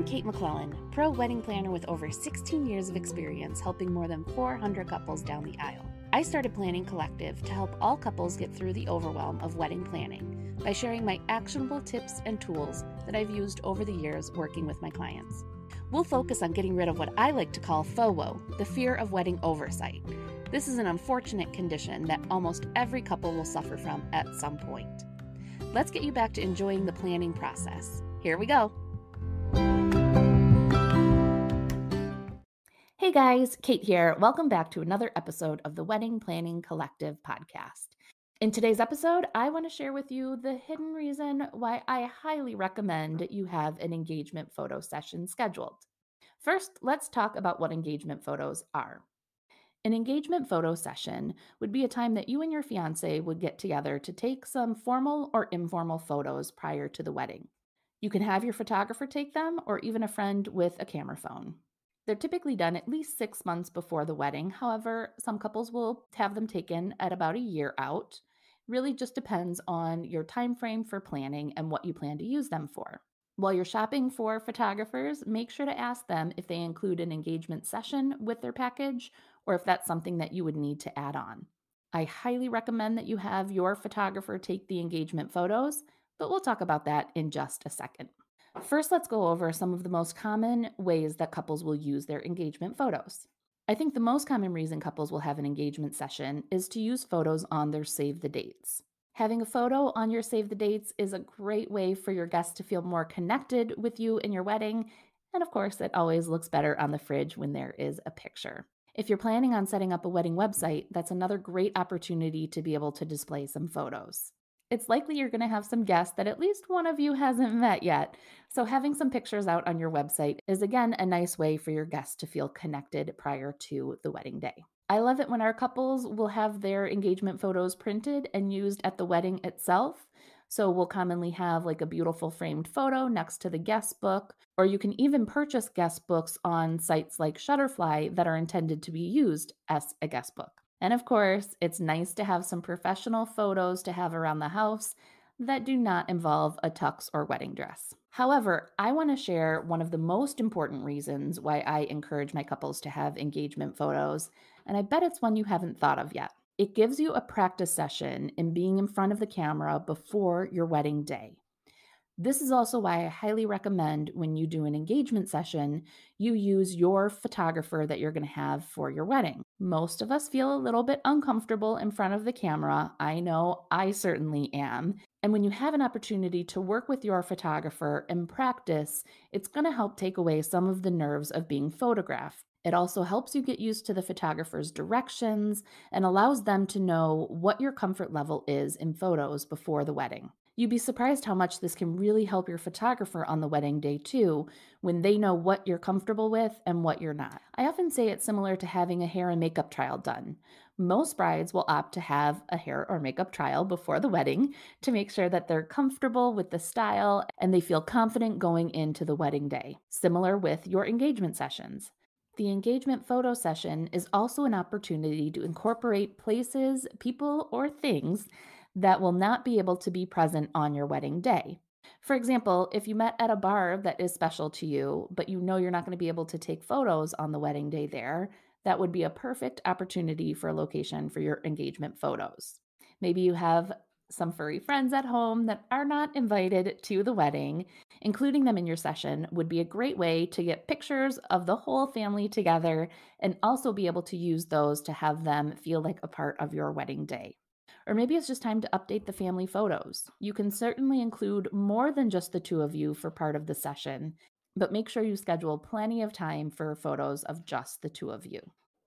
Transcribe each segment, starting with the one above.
Kate McClellan, pro wedding planner with over 16 years of experience helping more than 400 couples down the aisle. I started Planning Collective to help all couples get through the overwhelm of wedding planning by sharing my actionable tips and tools that I've used over the years working with my clients. We'll focus on getting rid of what I like to call FOWO, the fear of wedding oversight. This is an unfortunate condition that almost every couple will suffer from at some point. Let's get you back to enjoying the planning process. Here we go. Hey guys, Kate here. Welcome back to another episode of the Wedding Planning Collective podcast. In today's episode, I want to share with you the hidden reason why I highly recommend you have an engagement photo session scheduled. First, let's talk about what engagement photos are. An engagement photo session would be a time that you and your fiancé would get together to take some formal or informal photos prior to the wedding. You can have your photographer take them or even a friend with a camera phone. They're typically done at least 6 months before the wedding. However, some couples will have them taken at about a year out. Really just depends on your time frame for planning and what you plan to use them for. While you're shopping for photographers, make sure to ask them if they include an engagement session with their package or if that's something that you would need to add on. I highly recommend that you have your photographer take the engagement photos, but we'll talk about that in just a second. First, let's go over some of the most common ways that couples will use their engagement photos. I think the most common reason couples will have an engagement session is to use photos on their save the dates. Having a photo on your save the dates is a great way for your guests to feel more connected with you in your wedding, and of course, it always looks better on the fridge when there is a picture. If you're planning on setting up a wedding website, that's another great opportunity to be able to display some photos. It's likely you're going to have some guests that at least one of you hasn't met yet, so having some pictures out on your website is again a nice way for your guests to feel connected prior to the wedding day. I love it when our couples will have their engagement photos printed and used at the wedding itself. So we'll commonly have like a beautiful framed photo next to the guest book, or you can even purchase guest books on sites like Shutterfly that are intended to be used as a guest book. And of course, it's nice to have some professional photos to have around the house that do not involve a tux or wedding dress. However, I want to share one of the most important reasons why I encourage my couples to have engagement photos, and I bet it's one you haven't thought of yet. It gives you a practice session in being in front of the camera before your wedding day. This is also why I highly recommend when you do an engagement session, you use your photographer that you're going to have for your wedding. Most of us feel a little bit uncomfortable in front of the camera. I know I certainly am. And when you have an opportunity to work with your photographer and practice, it's going to help take away some of the nerves of being photographed. It also helps you get used to the photographer's directions and allows them to know what your comfort level is in photos before the wedding. You'd be surprised how much this can really help your photographer on the wedding day too, when they know what you're comfortable with and what you're not. I often say it's similar to having a hair and makeup trial done. Most brides will opt to have a hair or makeup trial before the wedding to make sure that they're comfortable with the style and they feel confident going into the wedding day. Similar with your engagement sessions. The engagement photo session is also an opportunity to incorporate places, people, or things that will not be able to be present on your wedding day. For example, if you met at a bar that is special to you, but you know you're not going to be able to take photos on the wedding day there, that would be a perfect opportunity for a location for your engagement photos. Maybe you have some furry friends at home that are not invited to the wedding. Including them in your session would be a great way to get pictures of the whole family together and also be able to use those to have them feel like a part of your wedding day. Or maybe it's just time to update the family photos. You can certainly include more than just the two of you for part of the session, but make sure you schedule plenty of time for photos of just the two of you.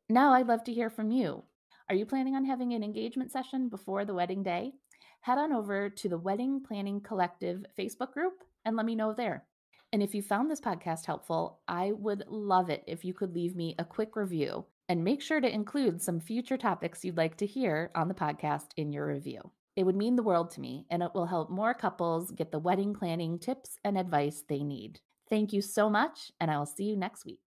Now I'd love to hear from you. Are you planning on having an engagement session before the wedding day? Head on over to the Wedding Planning Collective Facebook group and let me know there. And if you found this podcast helpful, I would love it if you could leave me a quick review and make sure to include some future topics you'd like to hear on the podcast in your review. It would mean the world to me, and it will help more couples get the wedding planning tips and advice they need. Thank you so much, and I will see you next week.